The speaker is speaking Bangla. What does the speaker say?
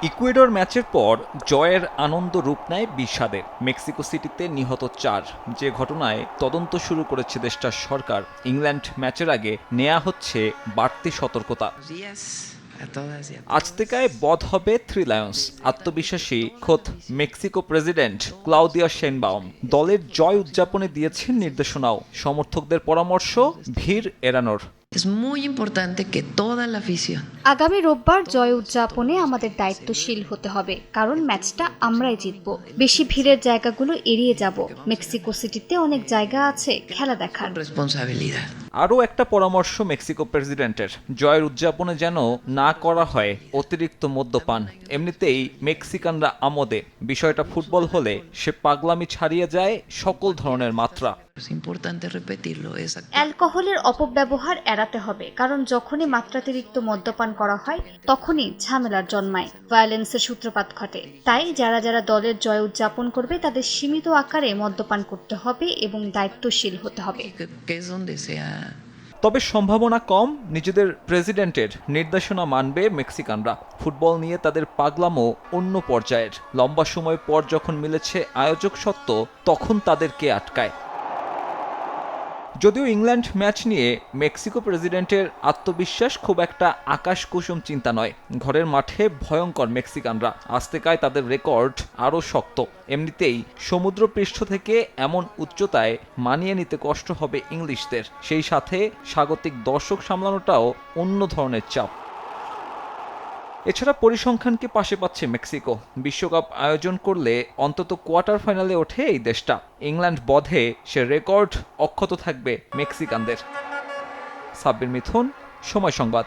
ইকুয়েডর ম্যাচের পর জয়ের আনন্দ রূপ নেয় বিষাদে। মেক্সিকো সিটিতে নিহত ৪, যে ঘটনায় তদন্ত শুরু করেছে দেশটার সরকার। ইংল্যান্ড ম্যাচের আগে নেওয়া হচ্ছে বাড়তি সতর্কতা। আজতেকায় বধ হবে থ্রি লায়ন্স, আত্মবিশ্বাসী খোদ মেক্সিকো প্রেসিডেন্ট ক্লাউদিয়া শেইনবাউম। দলের জয় উদযাপনে দিয়েছেন নির্দেশনাও। সমর্থকদের পরামর্শ ভিড় এড়ানোর। আগামী রোববার জয় উদযাপনে আমাদের দায়িত্বশীল হতে হবে, কারণ ম্যাচটা আমরাই জিতব। বেশি ভিড়ের জায়গাগুলো এড়িয়ে যাব। মেক্সিকো সিটিতে অনেক জায়গা আছে খেলা দেখার। আরও একটা পরামর্শ মেক্সিকো প্রেসিডেন্টের, জয়ের উদযাপনে যেন না করা হয় অতিরিক্ত মদ্যপান। এমনিতেই মেক্সিকানরা আমোদে, বিষয়টা ফুটবল হলে সে পাগলামি ছাড়িয়ে যায় সকল ধরনের মাত্রা। অ্যালকোহলের অপব্যবহার এড়াতে হবে, কারণ যখনই মাত্রাতিরিক্ত মদ্যপান করা হয় তখনই ঝামেলার জন্মায়, ভায়োলেন্সের সূত্রপাত ঘটে। তাই যারা দলের জয় উদযাপন করবে তাদের সীমিত আকারে মদ্যপান করতে হবে এবং দায়িত্বশীল হতে হবে। তবে সম্ভাবনা কম নিজেদের প্রেসিডেন্টের নির্দেশনা মানবে মেক্সিকানরা। ফুটবল নিয়ে তাদের পাগলামো অন্য পর্যায়ের। লম্বা সময় পর যখন মিলেছে আয়োজক সত্ত্ব, তখন তাদের কে আটকায়? যদিও ইংল্যান্ড ম্যাচ নিয়ে মেক্সিকো প্রেসিডেন্টের আত্মবিশ্বাস খুব একটা আকাশকুসুম চিন্তা নয়। ঘরের মাঠে ভয়ঙ্কর মেক্সিকানরা, আজতেকায় তাদের রেকর্ড আরও শক্ত। এমনিতেই সমুদ্রপৃষ্ঠ থেকে এমন উচ্চতায় মানিয়ে নিতে কষ্ট হবে ইংলিশদের। সেই সাথে স্বাগতিক দর্শক সামলানোটাও অন্য ধরনের চাপ। এছাড়া পরিসংখ্যানকে পাশে পাচ্ছে মেক্সিকো। বিশ্বকাপ আয়োজন করলে অন্তত কোয়ার্টার ফাইনালে ওঠে এই দেশটা। ইংল্যান্ড বধে সে রেকর্ড অক্ষত থাকবে মেক্সিকানদের। সাব্বির মিথুন, সময় সংবাদ।